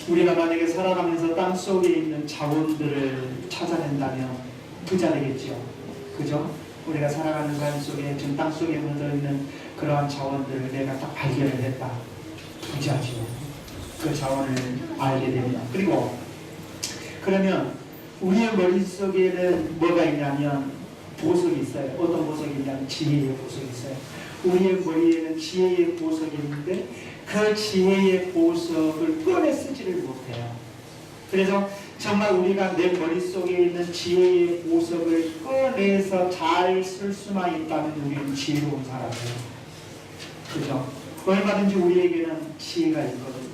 우리가 만약에 살아가면서 땅속에 있는 자원들을 찾아낸다면 부자 되겠죠. 그죠? 우리가 살아가는 삶 속에 지금 땅속에 묻어있는 그러한 자원들을 내가 딱 발견을 했다. 부자죠. 그 자원을 알게 되면. 그리고 그러면 우리의 머릿속에는 뭐가 있냐면 보석이 있어요. 어떤 보석이 있냐면 지혜의 보석이 있어요. 우리의 머리에는 지혜의 보석이 있는데 그 지혜의 보석을 꺼내 쓰지를 못해요. 그래서 정말 우리가 내 머릿속에 있는 지혜의 보석을 꺼내서 잘 쓸 수만 있다면 우리는 지혜로운 사람이에요. 그죠? 얼마든지 우리에게는 지혜가 있거든요.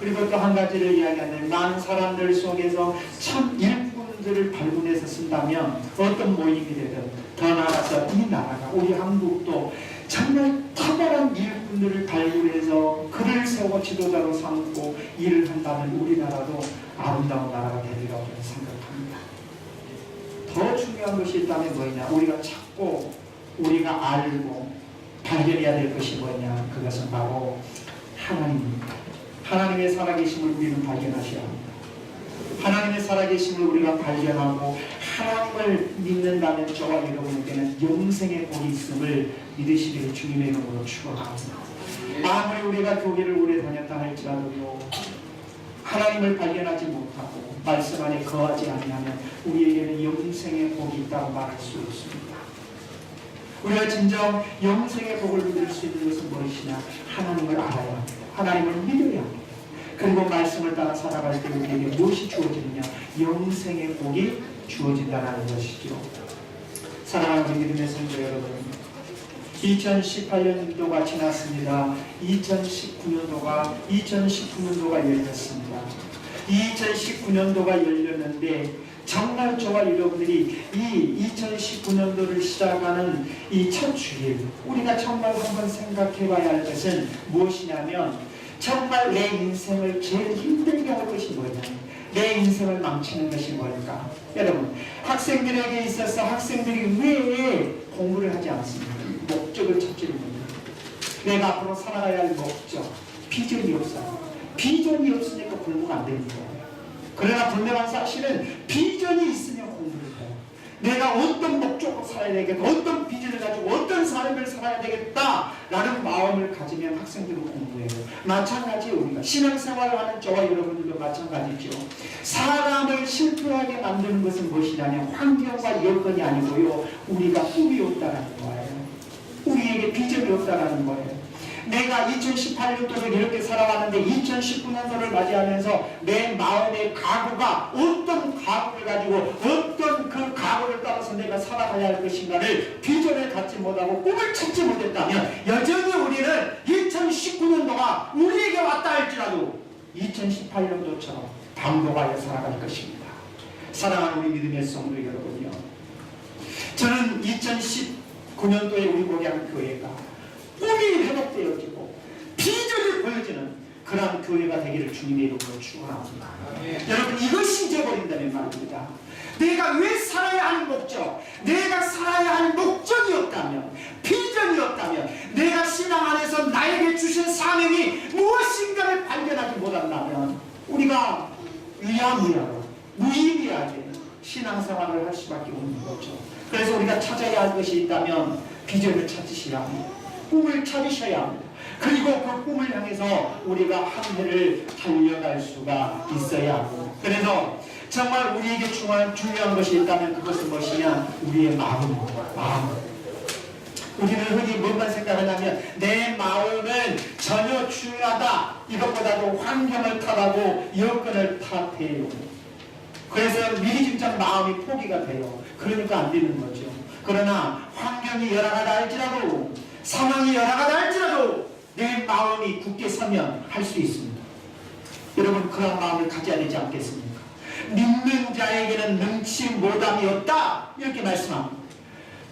그리고 또 한 가지를 이야기하면 많은 사람들 속에서 참 일꾼들을 발굴해서 쓴다면 어떤 모임이 되든 더 나아가서 이 나라가 우리 한국도 정말 탁월한 일꾼들을 발굴해서 그를 세워 지도자로 삼고 일을 한다면 우리나라도 아름다운 나라가 되리라고 생각합니다. 더 중요한 것이 있다면 뭐냐? 우리가 찾고 우리가 알고 발견해야 될 것이 뭐냐? 그것은 바로 하나님입니다. 하나님의 살아계심을 우리는 발견하셔야 합니다. 하나님의 살아계심을 우리가 발견하고 하나님을 믿는다면 저와 여러분에게는 영생의 복이 있음을 믿으시기를 주님의 이름으로 축원합니다. 아무리 우리가 교회를 오래 다녔다 할지라도요, 하나님을 발견하지 못하고 말씀 안에 거하지 아니하면 우리에게는 영생의 복이 있다고 말할 수 없습니다. 우리가 진정 영생의 복을 누릴 수 있는 것은 무엇이냐? 하나님을 알아야 합니다. 하나님을 믿어야 합니다. 그리고 말씀을 따라 살아갈 때 우리에게 무엇이 주어지느냐? 영생의 복이 주어진다는 것이죠. 사랑하는 우리 믿음의 성도 여러분, 2018년도가 지났습니다. 2019년도가 열렸습니다. 2019년도가 열렸는데 정말 저와 여러분들이 이 2019년도를 시작하는 이 첫 주일, 우리가 정말 한번 생각해 봐야 할 것은 무엇이냐면 정말 내 인생을 제일 힘들게 할 것이 뭐냐? 내 인생을 망치는 것이 뭘까? 여러분, 학생들에게 있어서 학생들이 왜 공부를 하지 않습니까? 목적을 찾지를 못해요. 내가 앞으로 살아가야 할 목적, 비전이 없어요. 비전이 없으니까 공부가 안 되는 거예요. 그러나 분명한 사실은 비전이 있으면 공부를 해요. 내가 어떤 목적으로 살아야 되겠다, 어떤 비전을 가지고 어떤 삶을 살아야 되겠다라는 마음을 가지면 학생들은 공부해요. 마찬가지로 우리가 신앙생활을 하는 저와 여러분들도 마찬가지죠. 사람을 실패하게 만드는 것은 무엇이냐면 환경과 여건이 아니고요, 우리가 꿈이 없다라는 거예요. 우리에게 비전이 없다라는 거예요. 내가 2018년도를 이렇게 살아왔는데 2019년도를 맞이하면서 내 마음의 각오가 어떤 각오를 가지고 어떤 그 각오를 따라서 내가 살아가야 할 것인가를 비전을 갖지 못하고 꿈을 찾지 못했다면 여전히 우리는 2019년도가 우리에게 왔다 할지라도 2018년도처럼 반복하여 살아갈 것입니다. 사랑하는 우리 믿음의 성도 여러분요, 저는 2019년도에 우리 목양교회가 꿈이 회복되어지고 비전이 보여지는 그러한 교회가 되기를 주님의 이름으로 축원합니다. 여러분, 이것이 잊어버린다면 말입니다. 내가 왜 살아야 하는 목적, 내가 살아야 할 목적이 없다면, 비전이 없다면, 내가 신앙 안에서 나에게 주신 사명이 무엇인가를 발견하지 못한다면 우리가 유야무야로 무의미하게 신앙생활을 할 수밖에 없는 거죠. 그래서 우리가 찾아야 할 것이 있다면 비전을 찾으셔야 합니다. 꿈을 찾으셔야 합니다. 그리고 그 꿈을 향해서 우리가 한 해를 달려갈 수가 있어야 하고, 그래서 정말 우리에게 중요한 것이 있다면 그것은 무엇이냐? 우리의 마음. 우리는 흔히 뭔가 생각하냐면 내 마음은 전혀 중요하다, 이것보다도 환경을 탓하고 여건을 탓해요. 그래서 미리짐작 마음이 포기가 돼요. 그러니까 안 되는 거죠. 그러나 환경이 열악하다 할지라도, 상황이 열악하다 할지라도 내 마음이 굳게 서면 할 수 있습니다. 여러분, 그런 마음을 가져야 되지 않겠습니까? 믿는 자에게는 능치 못함이 없다, 이렇게 말씀합니다.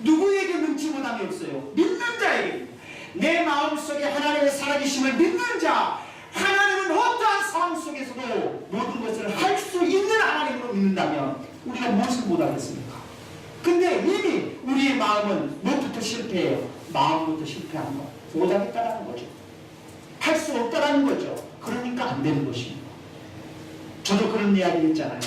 누구에게 능치 못함이 없어요? 믿는 자에게. 내 마음속에 하나님의 살아계심을 믿는 자, 하나님은 어떠한 상황 속에서도 모든 것을 할 수 있는 하나님으로 믿는다면 우리가 무엇을 못하겠습니까? 근데 이미 우리의 마음은 무엇부터 실패해요? 마음부터 실패하는 거, 못하겠다라는 거죠. 할 수 없다라는 거죠. 그러니까 안 되는 것입니다. 저도 그런 이야기 했잖아요.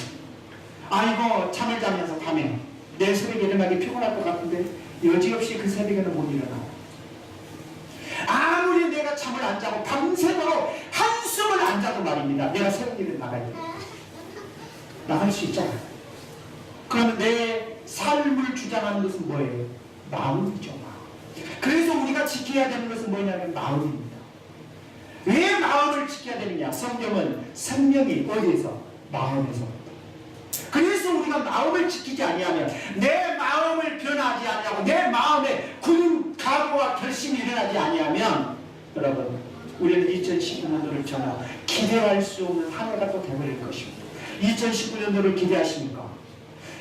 아이고 잠을 자면서 밤에 내 새벽에 일어나기 피곤할 것 같은데 여지없이 그 새벽에는 못 일어나. 아무리 내가 잠을 안 자고 밤새도록 한숨을 안 자도 말입니다. 내가 새벽에 나가야 돼. 나갈 수 있잖아요. 그러면 내 삶을 주장하는 것은 뭐예요? 마음이죠. 마음. 그래서 우리가 지켜야 되는 것은 뭐냐면 마음입니다. 왜 마음을 지켜야 되느냐? 성경은 생명이 어디에서? 마음에서. 그래서 우리가 마음을 지키지 아니하면, 내 마음을 변하지 아니하고 내 마음에 굳은 각오와 결심이 일어나지 아니하면, 여러분 우리는 2019년도를 전혀 기대할 수 없는 한 해가 또 되버릴 것입니다. 2019년도를 기대하십니까?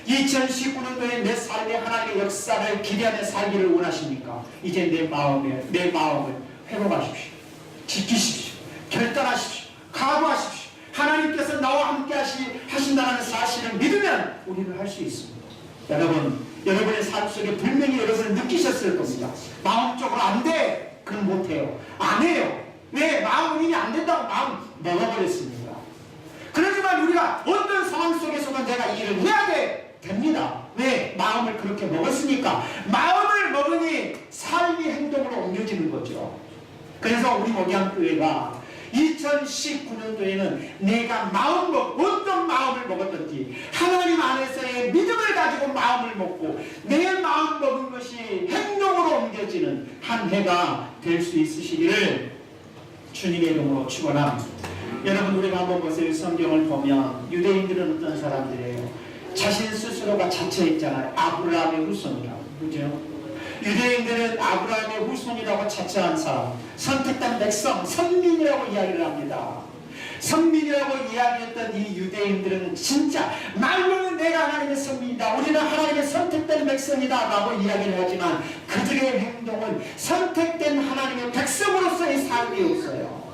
2019년도에 내 삶의 하나님의 역사를 기대하며 살기를 원하십니까? 이제 내 마음을 회복하십시오. 지키십시오. 결단하십시오. 각오하십시오. 하나님께서 나와 함께 하신다는 사실을 믿으면 우리는 할 수 있습니다. 여러분, 여러분의 삶 속에 분명히 여러분은 느끼셨을 겁니다. 마음적으로 안 돼. 그건 못해요. 안 해요. 왜? 마음은 이미 안 된다고 마음 먹어버렸습니다. 그렇지만 우리가 어떤 상황 속에서는 내가 이 일을 해야 돼. 됩니다. 왜? 마음을 그렇게 먹었으니까. 마음을 먹으니 삶이 행동으로 옮겨지는 거죠. 그래서 우리 목양교회가 2019년도에는 내가 어떤 마음을 먹었든지 하나님 안에서의 믿음을 가지고 마음을 먹고 내 마음 먹은 것이 행동으로 옮겨지는 한 해가 될 수 있으시기를 주님의 이름으로 축원합니다. 여러분, 우리가 한번 보세요. 성경을 보면 유대인들은 어떤 사람들이에요? 자신 스스로가 자처했잖아요. 아브라함의 후손이라고. 그죠? 유대인들은 아브라함의 후손이라고 자처한 사람, 선택된 백성, 선민이라고 이야기를 합니다. 선민이라고 이야기했던 이 유대인들은 진짜 말로는 내가 하나님의 선민이다, 우리는 하나님의 선택된 백성이다 라고 이야기를 하지만 그들의 행동은 선택된 하나님의 백성으로서의 삶이 없어요.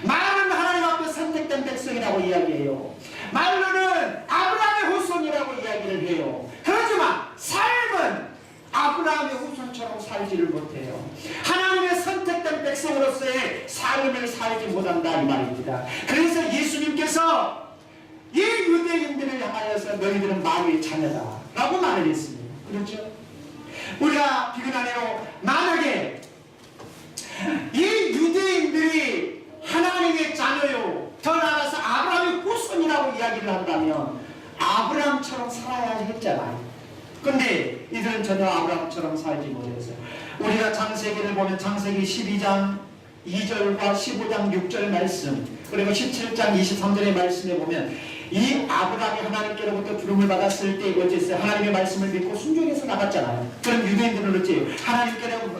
말은 하나님 앞에 선택된 백성이라고 이야기해요. 말로는 아브라함의 후손이라고 이야기를 해요. 그렇지만 삶은 아브라함의 후손처럼 살지를 못해요. 하나님의 선택된 백성으로서의 삶을 살지 못한다 이 말입니다. 그래서 예수님께서 이 유대인들을 향하여서 너희들은 마귀의 자녀다 라고 말을 했습니다. 그렇죠? 우리가 비근하네요. 만약에 이 유대인들이 하나님의 자녀요, 더 나아가서 아브라함의 후손이라고 이야기를 한다면 아브라함처럼 살아야 했잖아요. 근데 이들은 전혀 아브라함처럼 살지 못했어요. 우리가 창세기를 보면 창세기 12장 2절과 15장 6절 말씀, 그리고 17장 23절의 말씀에 보면 이 아브라함이 하나님께로부터 부름을 받았을 때 어쨌어요? 하나님의 말씀을 믿고 순종해서 나갔잖아요. 그럼 유대인들은 어째요?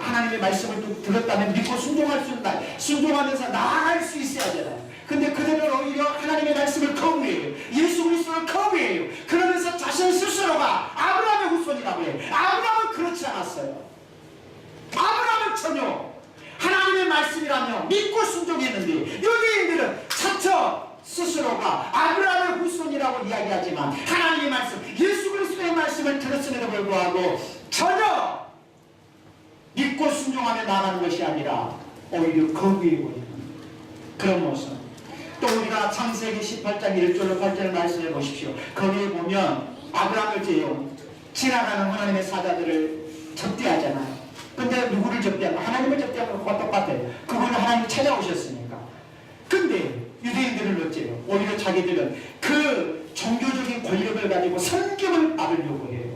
하나님의 말씀을 들었다면 믿고 순종할 수 있다. 순종하면서 나아갈 수 있어야 되잖아요. 근데 그들은 오히려 하나님의 말씀을 거부해요. 예수 그리스도를 거부해요. 그러면서 자신 스스로가 아브라함의 후손이라고 해요. 아브라함은 그렇지 않았어요. 아브라함은 전혀 하나님의 말씀이라며 믿고 순종했는데 유대인들은 차차 스스로가 아브라함의 후손이라고 이야기하지만 하나님의 말씀, 예수 그리스도의 말씀을 들었음에도 불구하고 전혀 믿고 순종하며 나가는 것이 아니라 오히려 거부해버리는 그런 모습. 또 우리가 창세기 18장 1절로 8절 말씀해 보십시오. 거기에 보면 아브라함을 지나가는 하나님의 사자들을 접대하잖아요. 근데 누구를 접대하고? 하나님을 접대하는 것과 똑같아요. 그분은 하나님 찾아오셨으니까. 근데 유대인들은 어째요? 오히려 자기들은 그 종교적인 권력을 가지고 섬김을 받으려고 해요.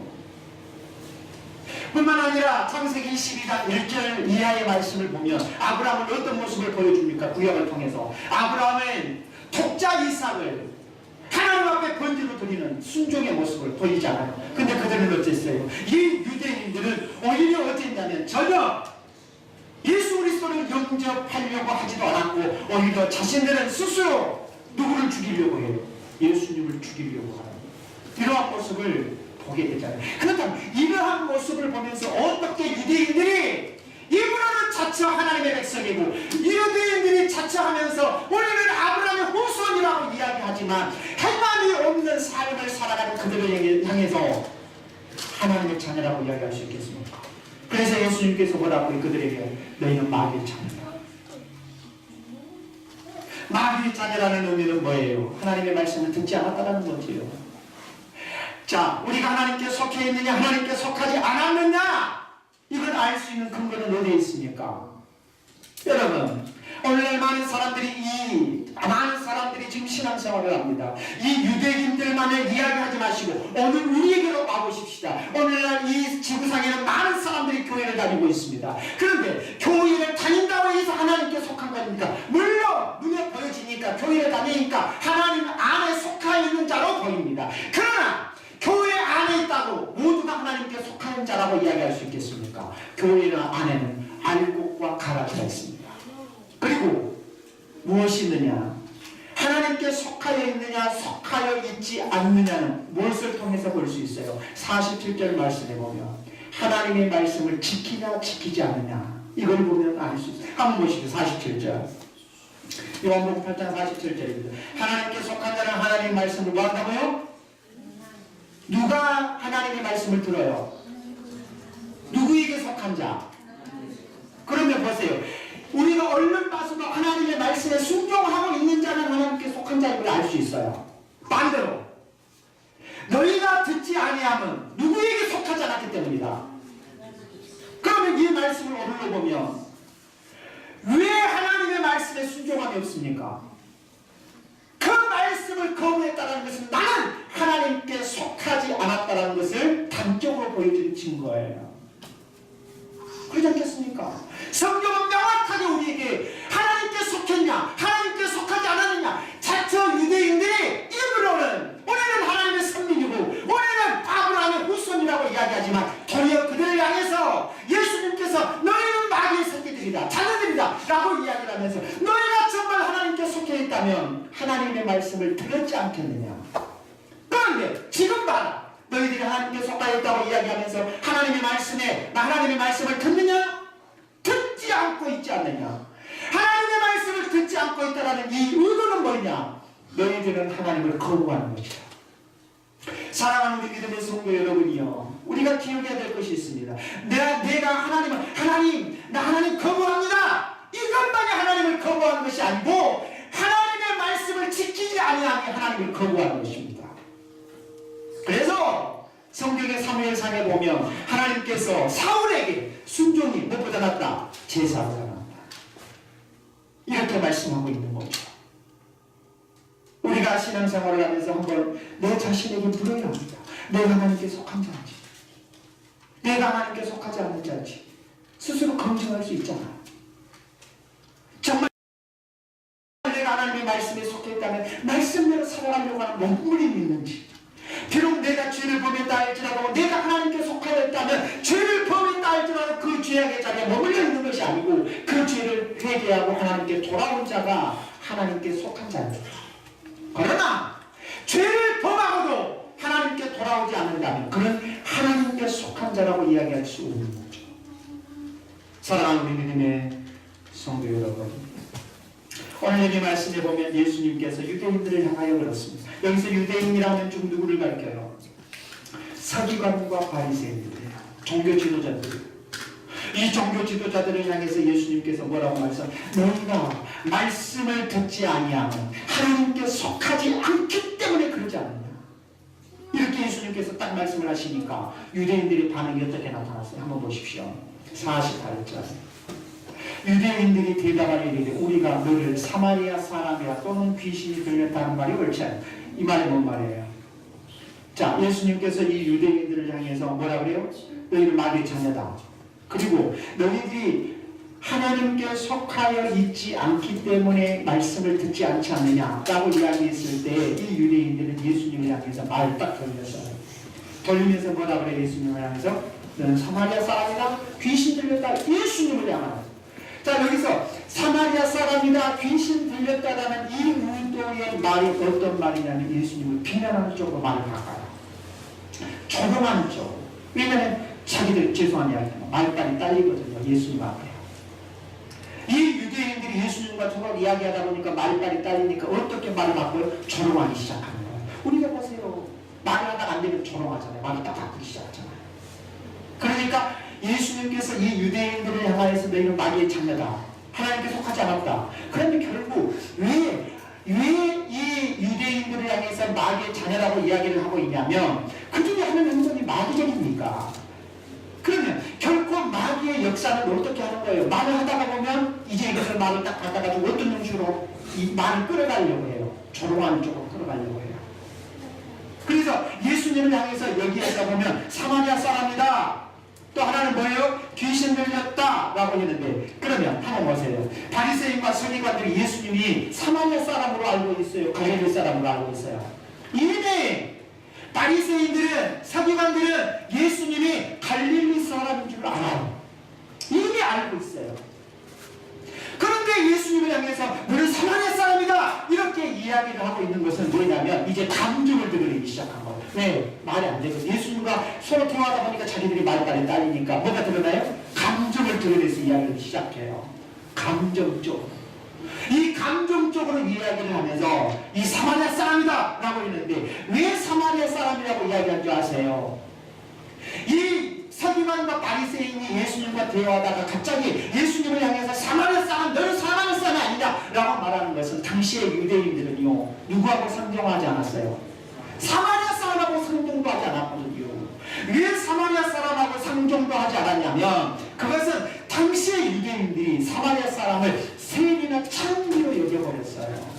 뿐만 아니라 창세기 12장 1절 이하의 말씀을 보면 아브라함은 어떤 모습을 보여줍니까? 구약을 통해서 아브라함은 독자 이삭을 하나님 앞에 번제로 드리는 순종의 모습을 보이잖아요. 근데 그들은 어땠어요? 이 유대인들은 오히려 어땠냐면 전혀 예수 그리스도를 영접하려고 하지도 않았고 오히려 자신들은 스스로 누구를 죽이려고 해요? 예수님을 죽이려고 하는 이러한 모습을 보게 되잖아요. 그렇다면 이러한 모습을 보면서 어떻게 유대인들이 이분은 자처 하나님의 백성이고 유대인들이 자처하면서 우리는 아브라함의 후손이라고 이야기하지만 행함이 없는 삶을 살아가는 그들을 향해서 하나님의 자녀라고 이야기할 수 있겠습니까? 그래서 예수님께서 뭐라고 그들에게 너희는 마귀의 자녀다. 마귀의 자녀라는 의미는 뭐예요? 하나님의 말씀을 듣지 않았다는 거지요. 자, 우리가 하나님께 속해 있느냐, 하나님께 속하지 않았느냐, 이걸 알 수 있는 근거는 어디에 있습니까? 여러분, 오늘날 많은 사람들이 지금 신앙생활을 합니다. 이 유대인들만을 이야기하지 마시고 오늘 우리에게로 와보십시다. 오늘날 이 지구상에는 많은 사람들이 교회를 다니고 있습니다. 그런데 교회를 다닌다고 해서 하나님께 속한 겁니까? 물론 눈에 보여지니까, 교회를 다니니까 하나님 안에 속하 있는 자로 보입니다. 그러나 교회 안에 있다고 모두가 하나님께 속하는 자라고 이야기할 수 있겠습니까? 교회 안에는 알곡과 가라지가 있습니다. 그리고 무엇이 있느냐? 하나님께 속하여 있느냐, 속하여 있지 않느냐는 무엇을 통해서 볼 수 있어요? 47절 말씀에 보면 하나님의 말씀을 지키냐 지키지 않느냐, 이걸 보면 알 수 있어요. 한번 보시죠. 47절. 요한복음 8장 47절입니다. 하나님께 속한 자는 하나님의 말씀을 뭐 한다고요? 누가 하나님의 말씀을 들어요? 누구에게 속한 자? 그러면 보세요. 우리가 얼른 봐서도 하나님의 말씀에 순종하고 있는 자는 하나님께 속한 자임을 알 수 있어요. 반대로 너희가 듣지 아니하면 누구에게 속하지 않았기 때문이다. 그러면 이 말씀을 어디로 보면 왜 하나님의 말씀에 순종함이 없습니까? 그 말씀을 거부했다는 것은 나는 하나님께 속하지 않았다는 것을 단적으로 보여주는 증거예요. 그렇지 않겠습니까? 성경은 명확하게 우리에게 하나님께 속했냐, 하나님께 속하지 않았느냐, 자처 유대인들이 입으로는 우리는 하나님의 선민이고 우리는 아브라함의 후손이라고 이야기하지만 도리어 그들을 향해서 예수님께서 너희는 마귀의 새끼들이다, 자녀들이다 라고 이야기를 하면서 너희가 정말 하나님께 속해 있다면 하나님의 말씀을 들었지 않겠느냐. 그런데 지금 봐라, 너희들이 하나님께 속하여 있다고 이야기하면서 하나님의 말씀에 나 하나님의 말씀을 듣느냐? 듣지 않고 있지 않느냐? 하나님의 말씀을 듣지 않고 있다는 이 의도는 뭐냐? 너희들은 하나님을 거부하는 것이다. 사랑하는 우리 믿음의 성도 여러분이요, 우리가 기억해야 될 것이 있습니다. 내가 나 하나님 거부합니다, 이것만이 하나님을 거부하는 것이 아니고 하나님의 말씀을 지키지 아니하니 하나님을 거부하는 것입니다. 그래서 성경의 사무엘상에 보면 하나님께서 사울에게 순종이 무엇보다 낫다, 제사보다 낫다, 이렇게 말씀하고 있는 거죠. 우리가 신앙생활을 하면서 한번 내 자신에게 물어야 합니다. 내가 하나님께 속한 자인지, 내가 하나님께 속하지 않는 자인지 스스로 검증할 수 있잖아요. 정말 내가 하나님의 말씀에 속해 있다면 말씀대로 살아가려고 하는 몸부림이 있는지, 비록 내가 죄를 범했다 할지라도 내가 하나님께 속하여 있다면 죄를 범했다 할지라도 그 죄악의 자리에 머물러 있는 것이 아니고 그 죄를 회개하고 하나님께 돌아온 자가 하나님께 속한 자입니다. 그러나 죄를 범하고도 하나님께 돌아오지 않는다면 그는 하나님께 속한 자라고 이야기할 수 없는 거죠. 사랑하는 우리 믿음의 성도 여러분, 오늘 이 말씀에 보면 예수님께서 유대인들을 향하여 그렇습니다. 여기서 유대인이라면 좀 누구를 가리켜요? 서기관과 바리새인들이에요. 종교 지도자들. 이 종교 지도자들을 향해서 예수님께서 뭐라고 말씀하세요? 너희가 말씀을 듣지 아니하면 하나님께 속하지 않기 때문에 그러지 않느냐. 이렇게 예수님께서 딱 말씀을 하시니까 유대인들의 반응이 어떻게 나타났어요? 한번 보십시오. 48절. 유대인들이 대답하여 이르되 우리가 너를 사마리아 사람이라 또는 귀신이 들렸다는 말이 옳지 않냐. 이 말이 뭔 말이에요? 자, 예수님께서 이 유대인들을 향해서 뭐라 그래요? 너희는 마귀의 자녀다. 그리고 너희들이 하나님께 속하여 있지 않기 때문에 말씀을 듣지 않지 않느냐 라고 이야기했을 때 이 유대인들은 예수님을 향해서 말을 딱 돌렸어요. 돌리면서 뭐라 그래요? 예수님을 향해서 너는 사마리아 사람이다, 귀신 들렸다. 예수님을 향하는. 자, 여기서 사마리아 사람이다, 귀신 들렸다라는 이 의도의 말이 어떤 말이냐면 예수님을 비난하는 쪽으로 말을 바꿔요. 조롱하는 쪽. 왜냐하면 자기들 죄송한 이야기지만 말빨이 딸리거든요. 예수님 앞에. 이 유대인들이 예수님과 저걸 이야기하다 보니까 말빨이 딸리니까 어떻게 말을 바꿔요? 조롱하기 시작하는 거예요. 우리가 보세요. 말을 하다가 안 되면 조롱하잖아요. 말을 딱 바꾸기 시작하잖아요. 그러니까 예수님께서 이 유대인들을 향하여서 너희는 마귀의 자녀다 하나님께 속하지 않았다. 그런데 결국 왜 이 유대인들을 향해서 마귀의 자녀라고 이야기를 하고 있냐면 그 중에 하는 행동이 마귀적입니까? 그러면 결코 마귀의 역사는 어떻게 하는 거예요? 말을 하다가 보면 이제 이것을 말을 딱 받아가지고 어떤 형식으로 이 말을 끌어가려고 해요. 조롱하는 쪽으로 끌어가려고 해요. 그래서 예수님을 향해서 여기에서 보면 사마리아 사람이다. 또 하나는 뭐예요? 귀신 들렸다 라고 했는데, 그러면 한번 보세요. 바리새인과 서기관들이 예수님이 사마리아 사람으로 알고 있어요? 갈릴리 사람으로 알고 있어요? 이미 바리새인들은, 서기관들은 예수님이 갈릴리 사람인 줄 알아요. 이미 알고 있어요. 그런데 예수님을 향해서 너는 사마리아 사람이다 이렇게 이야기를 하고 있는 것은 뭐냐면 이제 감정을 드러내기 시작한 거예요. 왜? 말이 안 되거든요. 예수님과 서로 통하다 보니까 자기들이 말빨리 딸리니까 뭐가 드러나요? 감정을 드러내서 이야기를 시작해요. 감정적으로. 이 감정적으로 이야기를 하면서 이 사마리아 사람이다 라고 했는데 왜 사마리아 사람이라고 이야기한 줄 아세요? 이 서기관과 바리새인이 예수님과 대화하다가 갑자기 예수님을 향해서 사마리아 사람, 너는 사마리아 사람이 아니다 라고 말하는 것은 당시의 유대인들은요 누구하고 상종하지 않았어요? 사마리아 사람하고 상종도 하지 않았거든요. 왜 사마리아 사람하고 상종도 하지 않았냐면 그것은 당시의 유대인들이 사마리아 사람을 세리나 창기로 여겨버렸어요.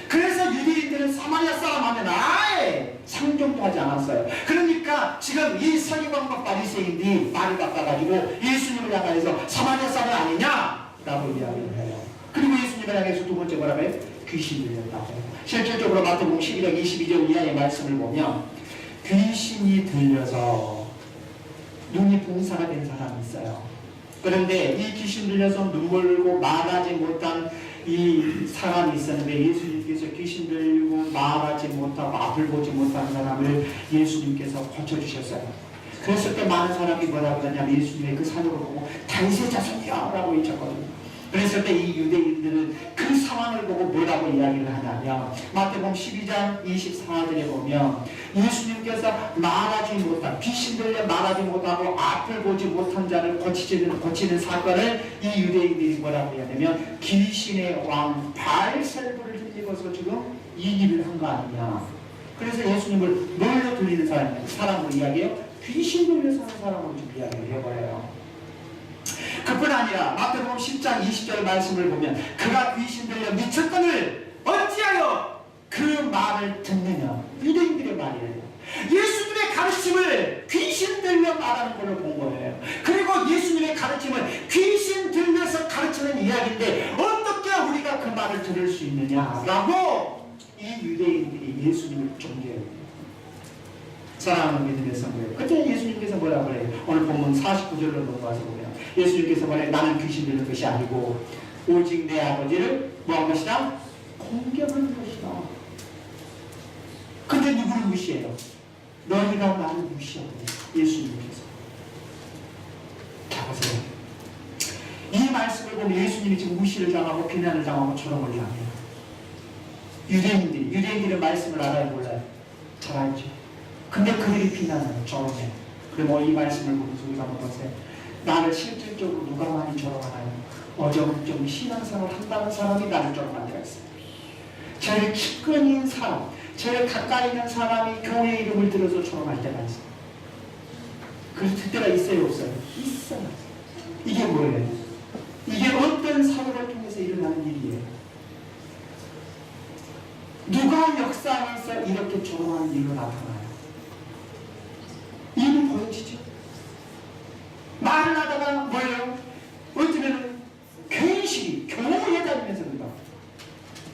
그래서 유대인들은 사마리아 사람 하면 아예 상종도 하지 않았어요. 그러니까 지금 이 서기관과 바리새인들이 말을 바꿔가지고 예수님을 향해서 사마리아 사람 아니냐? 라고 이야기를 해요. 그리고 예수님을 향해서 두 번째 뭐라고 해요? 귀신 들렸다고 해요. 실질적으로 마태복음 11장 22절 이하의 말씀을 보면 귀신이 들려서 눈이 봉사가 된 사람이 있어요. 그런데 이 귀신 들려서 눈 멀고 말하지 못한 이 사람이 있었는데 예수님께서 귀신 들리고 말하지 못하고 앞을 보지 못하는 사람을 예수님께서 고쳐주셨어요. 그랬을 때 많은 사람이 뭐라고 하냐면 예수님의 그 사역을 보고 다윗의 자손이야 라고 외쳤거든요. 그랬을 때 이 유대인들은 그 상황을 보고 뭐라고 이야기를 하냐면 마태복음 12장 24절에 보면 예수님께서 말하지 못한 귀신 들려 말하지 못하고 앞을 보지 못한 자를 고치는 사건을 이 유대인들이 뭐라고 하냐면 귀신의 왕 바알세불을 힘입어서 지금 이 일을 한 거 아니냐. 그래서 예수님을 뭘로 들리는 사람으로 이야기해요? 귀신 들려서 하는 사람으로 좀 이야기를 해버려요. 그뿐 아니라 마태복음 10장 20절 말씀을 보면 그가 귀신 들려 미쳤거늘 어찌하여 그 말을 듣느냐. 유대인들의 말이에요. 예수님의 가르침을 귀신 들려 말하는 걸로 본 거예요. 그리고 예수님의 가르침은 귀신 들려서 가르치는 이야기인데 어떻게 우리가 그 말을 들을 수 있느냐라고 이 유대인들이 예수님을 존경해요. 사랑하는 믿음의 성도예요. 그때 예수님께서 뭐라고 그래요? 오늘 본문 49절로 넘어가서 보면 예수님께서 말해요. 나는 귀신 들는 것이 아니고 오직 내 아버지를 뭐한 것이다? 공경하는 것이다. 근데 누구를 무시해요? 너희가 나를 무시하고 예수님께서. 자 보세요. 이 말씀을 보면 예수님이 지금 무시를 당하고 비난을 당하고 조롱을 당해요. 유대인들의 말씀을 알아요 몰라요? 잘 알죠. 근데 그들이 비난해요. 조롱해요. 그럼 이 말씀을 보면서 우리가 한번 보세요. 나를 실질적으로 누가 많이 조롱하나요? 어정쩡 신앙생활 한다는 사람이 나를 조롱한 데가 있어요. 제일 측근인 사람, 제일 가까이 있는 사람이 교회 이름을 들어서 조롱할 때가 있어요. 그럴 때가 있어요 없어요? 있어요. 이게 뭐예요? 이게 어떤 사고를 통해서 일어나는 일이에요? 누가 역사에서 이렇게 조롱하는 일로 나타나요? 이미 보여지죠? 말을 하다가 뭐예요? 어쩌면 괜시리 교회에 다니면서 그런다.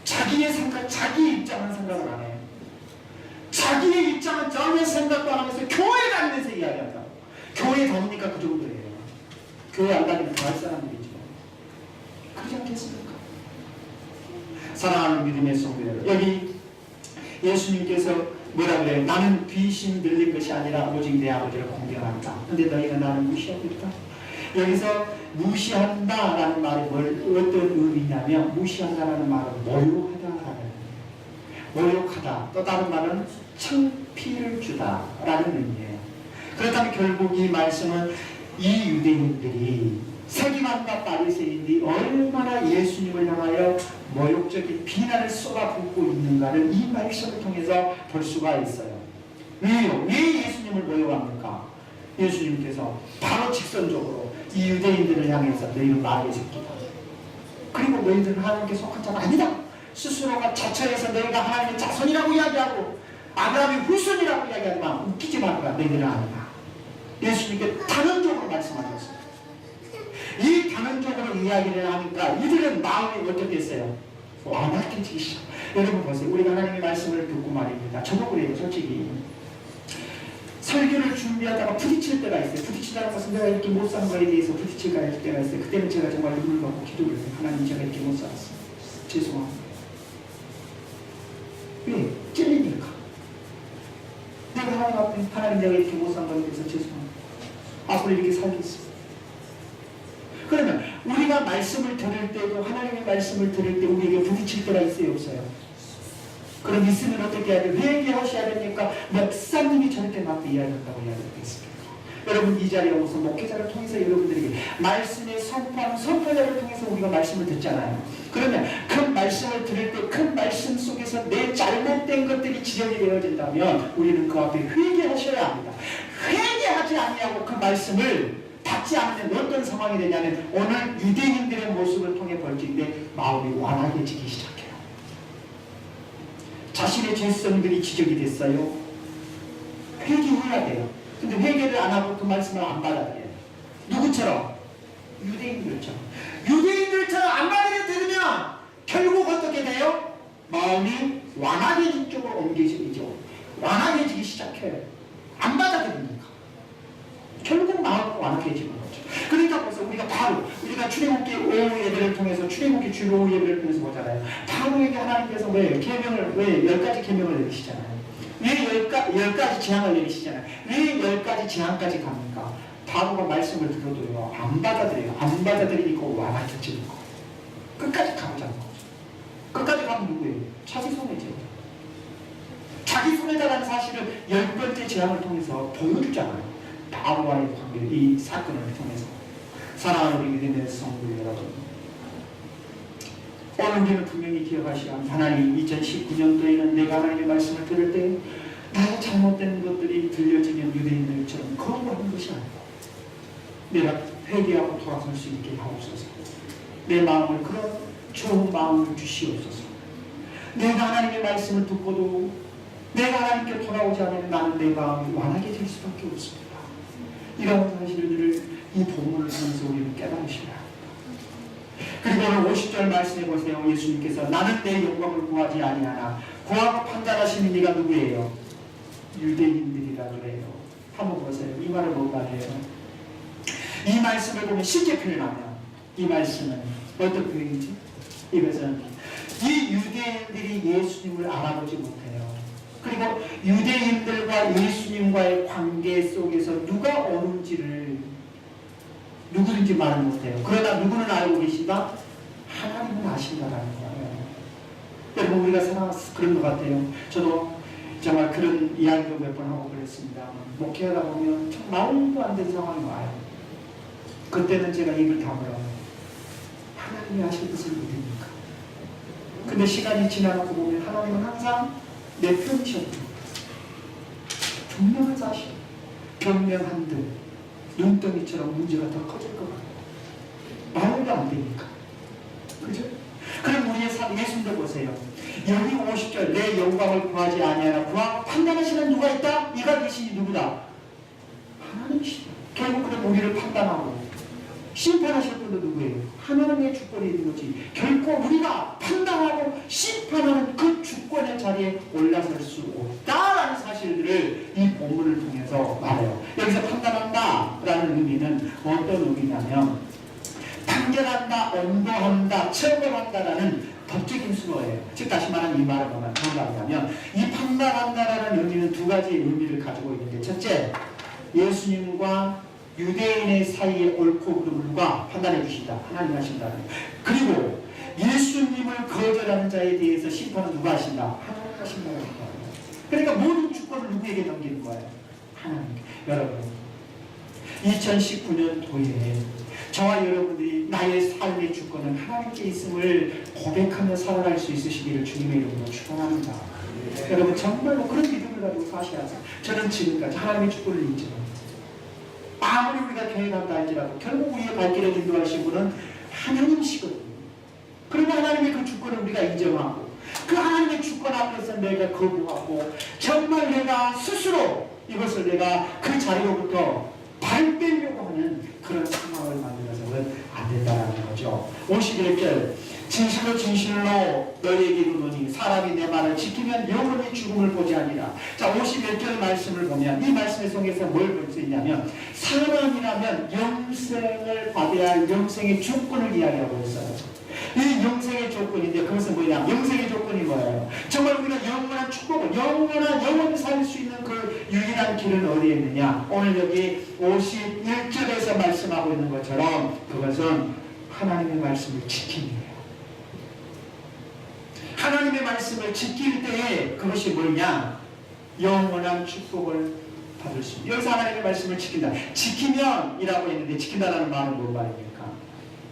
자기의 생각, 자기 입장은 생각을 안 해요. 자기의 입장은 전혀 생각도 안 하면서 교회 다니면서 이야기한다. 교회 다니니까 그 정도예요. 교회 안 다니면 다 할 사람들이죠. 그러지 않겠습니까? 사랑하는 믿음의 성도 여기 예수님께서 뭐라 그래요? 나는 귀신 들린 것이 아니라 오직 내 아버지를 공경한다. 근데 너희가 나를 무시하고 있다. 여기서 무시한다라는 말이 어떤 의미냐면 무시한다라는 말은 모욕하다라는 모욕하다. 또 다른 말은 창피를 주다라는 의미예요. 그렇다면 결국 이 말씀은 이 유대인들이 서기관과 서기관과 바리새인들이 얼마나 예수님을 향하여 모욕적인 비난을 쏟아붓고 있는가를 이 말씀을 통해서 볼 수가 있어요. 왜요? 왜 예수님을 모욕합니까? 예수님께서 바로 직선적으로 이 유대인들을 향해서 너희는 마귀의 새끼다. 그리고 너희들은 하나님께 속한 자가 아니다. 스스로가 자처해서 너희가 하나님의 자손이라고 이야기하고 아브라함의 후손이라고 이야기하지만 웃기지 말거라. 너희들은 아니다. 예수님께 단언적으로 말씀하셨습니다. 이 단언적으로 이야기를 하니까 이들은 마음이 어떻게 됐어요? 완악해지기 시작. 여러분 보세요. 우리가 하나님의 말씀을 듣고 말입니다. 저도 그래요. 솔직히 설교를 준비하다가 부딪힐 때가 있어요. 부딪히다는 것은 내가 이렇게 못 산 거에 대해서 부딪힐까 할 때가 있어요. 그때는 제가 정말 눈을 감고 기도를 해요. 하나님, 제가 이렇게 못 살았어요. 죄송합니다. 왜? 찔리니까. 내가 하나님 앞에 하나님, 내가 이렇게 못 산 거에 대해서 죄송합니다. 앞으로 이렇게 살겠습니다. 그러면 우리가 말씀을 들을 때도, 하나님의 말씀을 들을 때 우리에게 부딪힐 때가 있어요, 없어요? 그럼 있으면 어떻게 해야 돼요? 회개하셔야 됩니까? 목사님이 절대 나쁘게 이야기한다고 이야기했습니까? 여러분, 이 자리에 오서 목회자를 통해서 여러분들에게 말씀의 선포하는 선포자를 통해서 우리가 말씀을 듣잖아요. 그러면 그 말씀을 들을 때 그 말씀 속에서 내 잘못된 것들이 지적이 되어진다면 우리는 그 앞에 회개하셔야 합니다. 회개하지 아니하고 그 말씀을 받지 않으면 어떤 상황이 되냐면 오늘 유대인들의 모습을 통해 벌질 때 마음이 완악해지기 시작해요. 자신의 죄성들이 지적이 됐어요. 회개해야 돼요. 근데 회개를 안 하고 그 말씀을 안 받아들여요. 누구처럼? 유대인들처럼. 유대인들처럼 안 받아들이면 결국 어떻게 돼요? 마음이 완악해진 쪽으로 옮겨지죠. 완악해지기 시작해요. 안 받아들이니까. 결국 마음은 완악해지는 거죠. 그러니까 벌써 우리가 바로 우리가 출애굽기 오후 예배를 통해서 출애굽기 주일 오후 예배를 통해서 보잖아요. 바로에게 하나님께서 왜 계명을 왜 10가지 계명을 내리시잖아요. 왜 10가지 재앙을 내리시잖아요. 왜 10가지 재앙까지 갑니까? 바로가 말씀을 들어도요 안 받아들여요. 안 받아들이니까 완악해지는 거예요. 끝까지 가보자는 거죠. 끝까지 가면 누구예요? 자기 손해죠. 자기 손해자라는 사실을 10번째 재앙을 통해서 보여주잖아요. 바로와의 관계, 이 사건을 통해서. 사랑하는 우리 믿음의 성도 여러분, 오늘 우리는 분명히 기억하셔야 합니다. 하나님, 2019년도에는 내가 하나님의 말씀을 들을 때 나의 잘못된 것들이 들려지면 유대인들처럼 거부하는 것이 아니고 내가 회개하고 돌아설 수 있게 하옵소서. 내 마음을 그런 좋은 마음을 주시옵소서. 내가 하나님의 말씀을 듣고도 내가 하나님께 돌아오지 않으면 나는 내 마음이 완하게 될 수밖에 없습니다. 이런 사실들을 이 본문을 통해서 우리는 깨달으셔야 합니다. 그리고 오늘 50절 말씀해 보세요. 예수님께서 나는 내 영광을 구하지 아니하나 구하고 판단하시는 이가 누구예요? 유대인들이라 그래요. 한번 보세요. 이 말을 뭐가 해요? 이 말씀을 보면 쉽게 표현하면 이 말씀은 어떤 표현이지? 이것은 이 유대인들이 예수님을 알아보지 못해요. 그리고 유대인들과 예수님과의 관계 속에서 누가 오는지를 누구든지 말을 못해요. 그러나 누구는 알고 계신다? 하나님은 아신다라는 거예요. 여러분, 우리가 살아서 그런 것 같아요. 저도 정말 그런 이야기도 몇 번 하고 그랬습니다. 목회하다 보면 참 말도 안 되는 상황이 와요. 그때는 제가 입을 다물어요. 하나님이 아실 것을 믿으니까. 근데 시간이 지나고 보면 하나님은 항상 내 편이셨고 분명한 사실, 변명한 듯 눈덩이처럼 문제가 더 커질 것 같아요. 말도 안 되니까. 그죠? 그럼 우리의 삶, 예수님도 보세요. 여기 50절, 내 영광을 구하지 아니하나 구하고 판단하시는 누가 있다? 이가 계시니 누구다? 하나님이시다. 결국 그럼 우리를 판단하고 심판하실 분도 누구예요? 하나님의 주권이 있는 거지. 결코 우리가 판단하고 심판하는 그 주권의 자리에 올라설 수 없다라는 사실들을 이 본문을 통해서 말해요. 여기서 판단한다라는 의미는 어떤 의미냐면 판결한다, 언도한다, 처벌한다라는 법적인 수어예요. 즉 다시 말하면 이 말을 보면 뭐냐면 이 판단한다라는 의미는 두 가지 의미를 가지고 있는데, 첫째, 예수님과 유대인의 사이에 옳고 그름을 누가 판단해 주신다. 하나님 하신다는. 그리고 예수님을 거절하는 자에 대해서 심판은 누가 하신다? 하나님 하신다는 거예요. 그러니까 모든 주권을 누구에게 넘기는 거예요? 하나님. 여러분, 2019년도에 저와 여러분들이 나의 삶의 주권은 하나님께 있음을 고백하며 살아갈 수 있으시기를 주님의 이름으로 축원합니다. 여러분 정말로 그런 믿음을 가지고 사셔야 하세요. 저는 지금까지 하나님의 주권을 인정합니다. 아무리 우리가 교회 간다 할지라도 결국 우리의 발길을 인도하신 분은 하나님이시거든요. 그러면 하나님의 그 주권을 우리가 인정하고 그 하나님의 주권 앞에서 내가 거부하고 정말 내가 스스로 이것을 내가 그 자리로부터 발 빼려고 하는 그런 상황을 만들어서는 안 된다는 거죠. 51절 진실로 진실로 너희에게 이르노니 사람이 내 말을 지키면 영원히 죽음을 보지 아니라. 자, 51절 말씀을 보면 이 말씀의 속에서 뭘 볼 수 있냐면 사람이라면 영생을 받아야 할 영생의 조건을 이야기하고 있어요. 이 영생의 조건인데 그것은 뭐냐? 영생의 조건이 뭐예요? 정말 우리가 영원한 축복을 영원히 살 수 있는 그 유일한 길은 어디에 있느냐? 오늘 여기 51절에서 말씀하고 있는 것처럼 그것은 하나님의 말씀을 지키는 거예요. 하나님의 말씀을 지킬 때에 그것이 뭐냐? 영원한 축복을 받을 수 있습니다. 여기서 하나님의 말씀을 지킨다. 지키면 이라고 했는데 지킨다라는 말은 뭔 말입니까?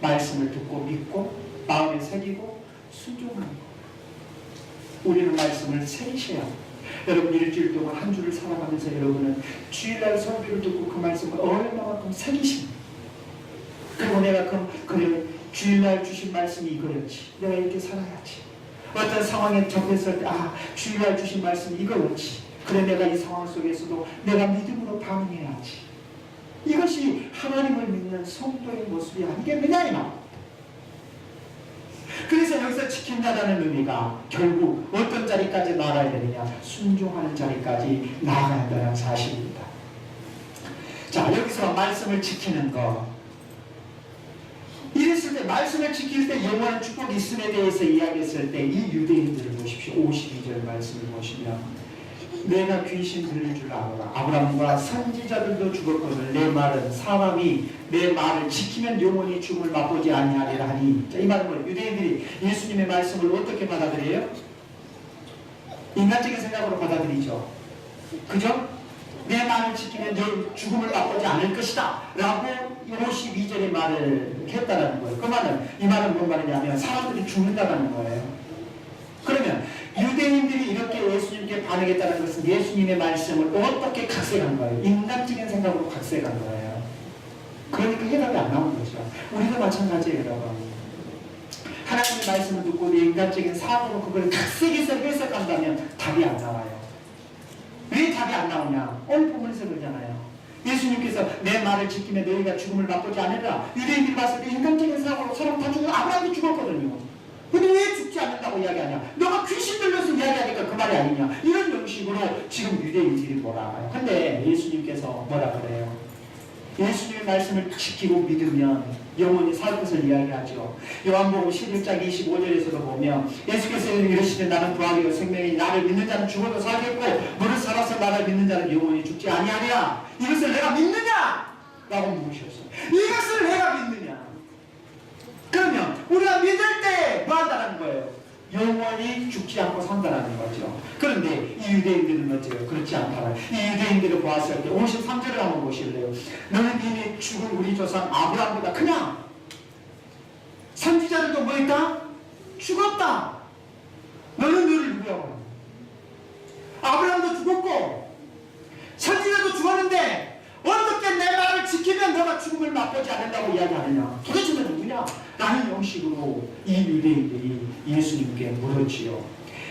말씀을 듣고 믿고 마음에 새기고 순종하는 것. 우리는 말씀을 새기셔야 합니다. 여러분 일주일 동안 한 주를 살아가면서 여러분은 주일날 설교를 듣고 그 말씀을 얼마만큼 새기십니까? 그리고 내가 그래 주일날 주신 말씀이 이거였지. 내가 이렇게 살아야지. 어떤 상황에 접했을 때 주일날 주신 말씀이 이거였지. 그래 내가 이 상황 속에서도 내가 믿음으로 반응해야지. 이것이 하나님을 믿는 성도의 모습이 아니겠느냐 이 말. 그래서 여기서 지킨다라는 의미가 결국 어떤 자리까지 나아가야 되느냐? 순종하는 자리까지 나아가야 한다는 사실입니다. 자, 여기서 말씀을 지키는 것. 이랬을 때 말씀을 지킬 때 영원한 축복이 있음에 대해서 이야기했을 때 이 유대인들을 보십시오. 52절 말씀을 보시면 내가 귀신 들릴 줄 알아라. 아브라함과 선지자들도 죽었거늘 내 말은 사람이 내 말을 지키면 영원히 죽음을 맛보지 아니하리라 하니. 자, 이 말은 뭐예요? 유대인들이 예수님의 말씀을 어떻게 받아들여요? 인간적인 생각으로 받아들이죠. 그죠? 내 말을 지키면 죽음을 맛보지 않을 것이다 라고 52절의 말을 했다라는 거예요. 그 말은 이 말은 뭔 말이냐면 사람들이 죽는다는 거예요. 그러면 유대인들이 이렇게 예수님께 반응했다는 것은 예수님의 말씀을 어떻게 각색한 거예요? 인간적인 생각으로 각색한 거예요. 그러니까 해답이 안 나오는 거죠. 우리도 마찬가지예요, 여러분. 하나님의 말씀을 듣고 내 인간적인 사고로 그걸 각색해서 해석한다면 답이 안 나와요. 왜 답이 안 나오냐? 오늘 본문에서 그러잖아요. 예수님께서 내 말을 지키면 너희가 죽음을 맛보지 않으리라. 유대인들이 봤을 때 인간적인 사고로 사람 다 죽고 아브라함도 죽었거든요. 근데 왜 죽지 않는다고 이야기하냐? 너가 귀신 들려서 이야기하니까 그 말이 아니냐? 이런 형식으로 지금 유대인들이 몰아가요. 근데 예수님께서 뭐라 그래요? 예수님의 말씀을 지키고 믿으면 영원히 살 것을 이야기하죠. 요한복음 11장 25절에서도 보면 예수께서 이르시되 나는 부활이요 생명이 나를 믿는 자는 죽어도 살겠고 너를 살아서 나를 믿는 자는 영원히 죽지 아니하리라. 이것을 내가 믿느냐? 라고 물으셨어요. 이것을 내가 믿느냐? 그러면 우리가 믿을 때 뭐 한다는 거예요? 영원히 죽지 않고 산다는 거죠. 그런데 이 유대인들은 어때요? 그렇지 않다라. 이 유대인들을 보았을 때 53절을 한번 보실래요? 너는 이미 죽은 우리 조상 아브라함보다 크냐? 선지자들도 뭐 했다? 죽었다. 너는 너를 누구라고 하냐? 아브라함도 죽었고 선지자도 죽었는데 어떻게 내 말을 지키면 너가 죽음을 맛보지 않는다고 이야기하느냐? 도대체 너 누구냐? 라는 형식으로 이 유대인들이 예수님께 물었지요.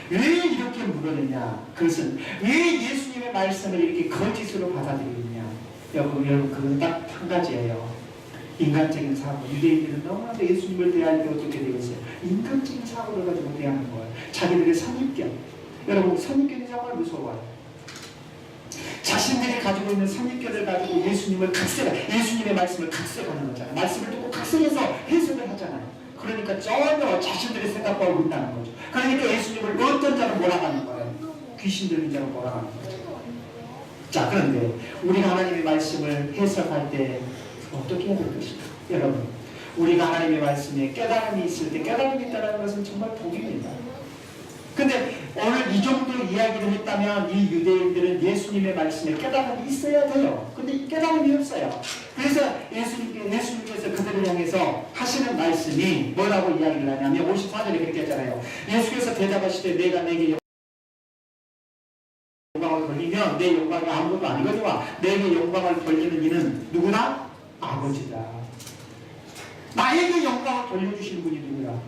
왜 이렇게 물었느냐? 그것은 왜 예수님의 말씀을 이렇게 거짓으로 받아들이느냐? 여러분 그건 딱 한 가지예요. 인간적인 사고. 유대인들은 너무나도 예수님을 대할 때 어떻게 되겠어요? 인간적인 사고를 가지고 대하는 거예요. 자기들의 선입견. 여러분 선입견이 정말 무서워요. 자신들이 가지고 있는 선입견을 가지고 예수님의 말씀을 각색하는 거잖아요. 말씀을 듣고 각색해서 해석을 하잖아요. 그러니까 전혀 자신들의 생각과 어긋나는 거죠. 그러니까 예수님을 어떤 자로 몰아가는 거예요? 귀신 들린 자로 몰아가는 거죠. 자, 그런데 우리가 하나님의 말씀을 해석할 때 어떻게 해야 될 것인가? 여러분, 우리가 하나님의 말씀에 깨달음이 있을 때 깨달음이 있다는 것은 정말 복입니다. 근데 오늘 이 정도 이야기를 했다면 이 유대인들은 예수님의 말씀에 깨달음이 있어야 돼요. 근데 이 깨달음이 없어요. 그래서 예수님께서 그들을 향해서 하시는 말씀이 뭐라고 이야기를 하냐면 54절에 그렇게 했잖아요. 예수께서 대답하시되 내가 내게 영광을 돌리면 내 영광이 아무것도 아니거니와 내게 영광을 돌리는 이는 누구나? 아버지다. 나에게 영광을 돌려주시는 분이 누구야?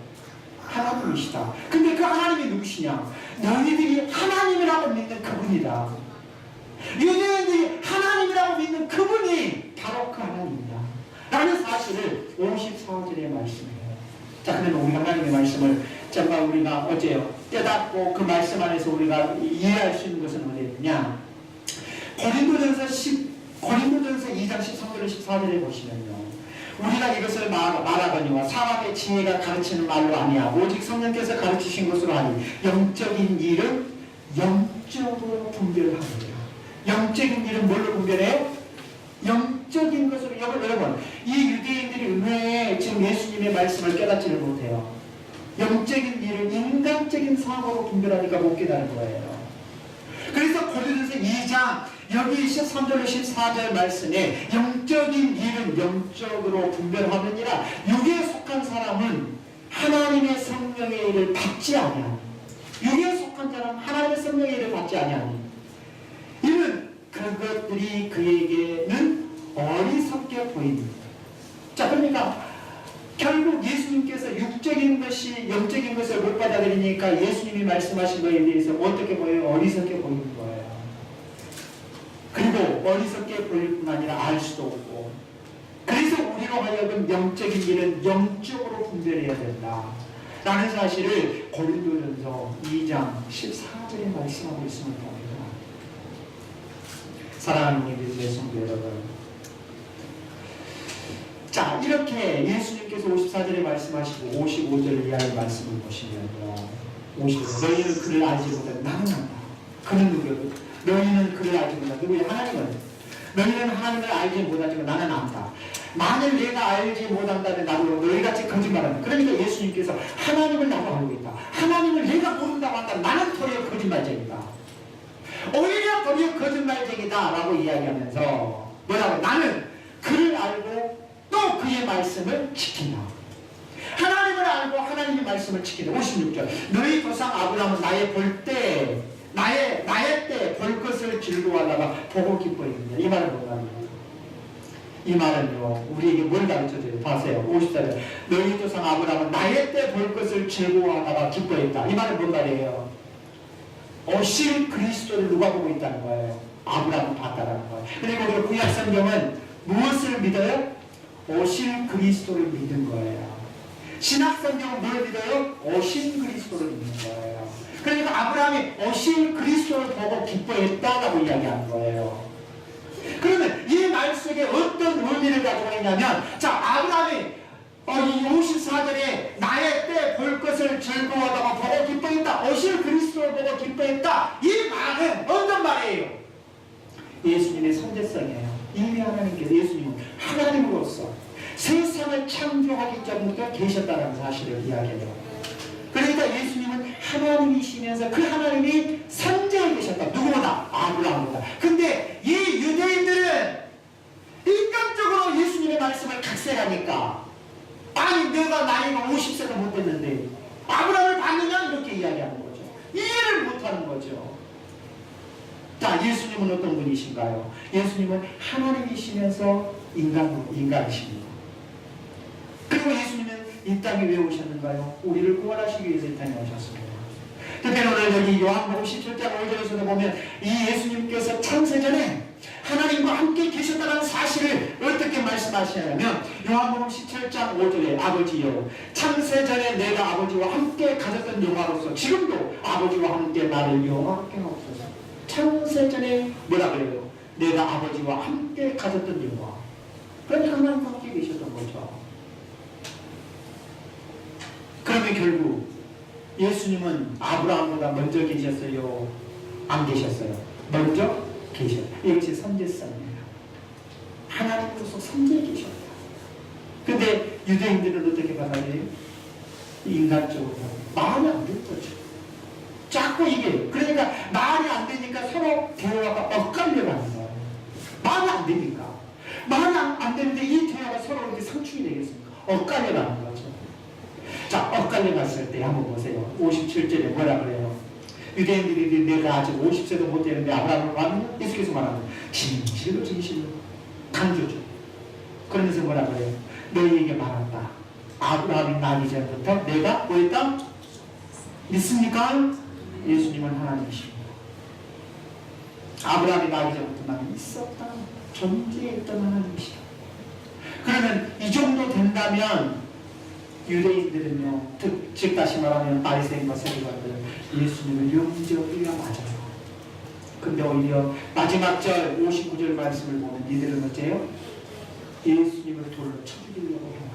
하나님이시다. 근데 그 하나님이 누구시냐? 너희들이 하나님이라고 믿는 그분이다. 유대인들이 하나님이라고 믿는 그분이 바로 그 하나님이다 라는 사실을 54절의 말씀이에요. 자, 그러면 우리 하나님의 말씀을 정말 우리가 어째요? 깨닫고 그 말씀 안에서 우리가 이해할 수 있는 것은 어디냐? 고린도전서 2장 13절 14절에 보시면요, 우리가 이것을 말하거니와 사람의 지혜가 가르치는 말로 아니야 오직 성령께서 가르치신 것으로 하니 영적인 일은 영적으로 분별하느니라. 영적인 일은 뭘로 분별해요? 영적인 것으로. 여러분, 이 유대인들이 의외에 지금 예수님의 말씀을 깨닫지를 못해요. 영적인 일을 인간적인 사고로 분별하니까 못 깨달은 거예요. 그래서 고린도전서 2장 여기 13절로 14절 말씀에 영적인 일은 영적으로 분별하느니라. 육에 속한 사람은 하나님의 성령의 일을 받지 아니하니, 육에 속한 사람은 하나님의 성령의 일을 받지 아니하니 이는 그것들이 그에게는 어리석게 보입니다. 자, 그러니까 결국 예수님께서 육적인 것이 영적인 것을 못 받아들이니까 예수님이 말씀하신 것에 대해서 어떻게 보여요? 어리석게 보이는 거예요. 그리고 어리석게 보일 뿐 아니라 알 수도 없고, 그래서 우리로 하여금 영적인 일은 영적으로 분별해야 된다 라는 사실을 고린도전서 2장 14절에 말씀하고 있습니다. 사랑하는 우리 성도 여러분, 자, 이렇게 예수님께서 54절에 말씀하시고 55절 이하의 말씀을 보시면요, 55절 너희는 그를 알지 못하고 나는 안다. 그는 누구요? 너희는 그를 알지 못하고 누구야? 하나님은. 너희는 하나님을 알지 못하지만 나는 안다. 만일 내가 알지 못한다면 나도 너희같이 거짓말한다. 그러니까 예수님께서 하나님을 나도 알고 있다. 하나님을 내가 모른다고 한다면 나는 도리어 거짓말쟁이다. 오히려 도리어 거짓말쟁이다 라고 이야기하면서 뭐라고? 나는 그를 알고 또 그의 말씀을 지킨다. 하나님을 알고 하나님의 말씀을 지킨다. 56절 너희 조상 아브라함은 나의 때 볼 것을 즐거워하다가 보고 기뻐했느냐. 이 말은 뭔가? 이 말은요, 우리에게 뭘 가르쳐줘요? 보세요. 54절 너희 조상 아브라함은 나의 때 볼 것을 즐거워하다가 기뻐했다. 이 말은 뭔 말이에요? 오실 그리스도를 누가 보고 있다는 거예요? 아브라함은 봤다라는 거예요. 그리고 우리 구약 성경은 무엇을 믿어요? 오실 그리스도를 믿은 거예요. 신약 성경은 뭘 믿어요? 오신 그리스도를 믿는 거예요. 그러니까 아브라함이 오실 그리스도를 보고 기뻐했다라고 이야기하는 거예요. 그러면 이 말 속에 어떤 의미를 가지고 있냐면, 자, 아브라함이 이 54절에 나의 때 볼 것을 즐거워하다가 보고 기뻐했다. 오실 그리스도를 보고 기뻐했다. 이 말은 어떤 말이에요? 예수님의 선제성이에요. 이미 하나님께서 예수님은 하나님으로서 세상을 창조하기 전부터 계셨다는 사실을 이야기해요. 그러니까 예수님은 하나님이시면서 그 하나님이 선제에 계셨다. 누구보다? 아브라함보다. 근데 이 유대인들은 인간적으로 예수님의 말씀을 각색하니까, 아니 내가 나이가 50세도 못 됐는데 아브라함을 봤느냐 이렇게 이야기하는 거죠. 이해를 못하는 거죠. 자, 예수님은 어떤 분이신가요? 예수님은 하나님이시면서 인간이십니다. 그리고 예수님은 이 땅에 왜 오셨는가요? 우리를 구원하시기 위해서 이 땅에 오셨습니다. 특별히 오늘 여기 요한복음 17장 5절에서도 보면 이 예수님께서 창세전에 하나님과 함께 계셨다는 사실을 어떻게 말씀하시냐면, 요한복음 17장 5절에 아버지여 창세전에 내가 아버지와 함께 가졌던 영화로서 지금도 아버지와 함께 나를 영화롭게 하옵소서. 창세전에 뭐라 그래요? 내가 아버지와 함께 가졌던 영화. 그러니까 하나님과 함께 계셨던 거죠. 그러면 결국 예수님은 아브라함보다 먼저 계셨어요? 안 계셨어요? 먼저 계셨다. 이것이 선제성이에요. 하나님으로서 선제에 계셨다. 근데 유대인들은 어떻게 받아들여요? 인간적으로 마음에 안 들 거죠. 자, 자꾸 이게 그러니까 말이 안 되니까 서로 대화가 엇갈려가는 거예요. 말이 안 되니까. 말이 안 되는데 이 대화가 서로 이렇게 상충이 되겠습니까? 엇갈려가는 거죠. 자, 엇갈려갔을 때 한번 보세요. 57절에 뭐라 그래요? 유대인들이 내가 아직 50세도 못 되는데 아브라함을 만나면 예수께서 말하는 진실로 강조죠. 그러면서 뭐라 그래요? 너희에게 말한다. 아브라함이 나기 전부터 내가 뭐했다? 믿습니까? 예수님은 하나님이십니다. 아브라함이 나기 전부터 나는 있었다. 존재했던 하나님이시다. 그러면 이 정도 된다면 유대인들은요, 즉 다시 말하면 바리새인과 서기관들은 예수님을 영접해야 맞아요. 근데 오히려 마지막 절 59절 말씀을 보면 이들은 어째요? 예수님을 돌로 쳐 죽이려고 해요.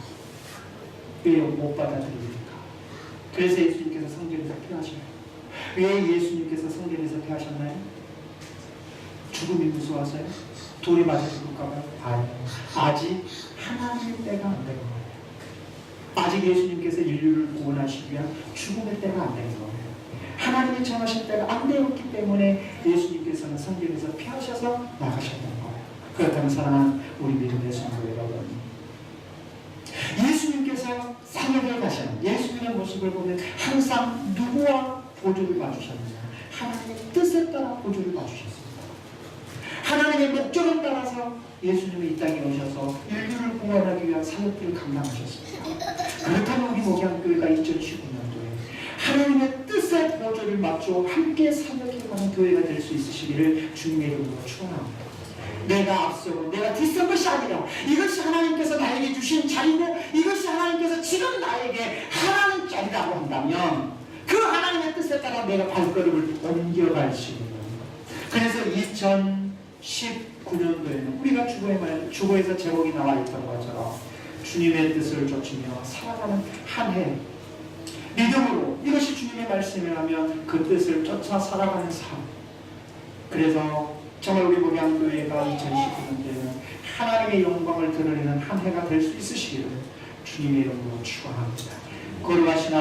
왜 못 받아들입니까? 그래서 예수님께서 성전에서 피하셔요. 왜 예수님께서 성전에서 피하셨나요? 죽음이 무서워서요? 돌이 맞아 죽을까봐요? 아니요. 아직 하나님의 때가 안 된 거예요. 아직 예수님께서 인류를 구원하시기 위한 죽음의 때가 안 된 거예요. 하나님이 정하신 때가 안 되었기 때문에 예수님께서는 성전에서 피하셔서 나가셨던 거예요. 그렇다면 사랑하는 우리 믿음의 성도 여러분, 예수님께서 사역에 가시는 예수님의 모습을 보면 항상 누구와 보조를 봐주셨느냐? 하나님의 뜻에 따라 보조를 봐주셨습니다. 하나님의 목적을 따라서 예수님이 이 땅에 오셔서 인류를 구원하기 위한 사역들을 감당하셨습니다. 그렇다면 우리 목양교회가 2019년도에 하나님의 뜻의 보조를 맞춰 함께 사역해가는 교회가 될 수 있으시기를 주님의 이름으로 축원합니다. 내가 앞서고 내가 뒤선 것이 아니라 이것이 하나님께서 나에게 주신 자리고 이것이 하나님께서 지금 나에게 하나님 자리라고 한다면 그 하나님의 뜻에 따라 내가 발걸음을 옮겨갈 수 있는 겁니다. 그래서 2019년도에는 우리가 주보에서 제목이 나와 있던 것처럼 주님의 뜻을 좇으며 살아가는 한 해, 믿음으로 이것이 주님의 말씀이라면 그 뜻을 쫓아 살아가는 삶. 그래서 정말 우리 목양교회가 2019년도에는 하나님의 영광을 드러내는 한 해가 될 수 있으시기를 주님의 이름으로 축원합니다. 거룩하신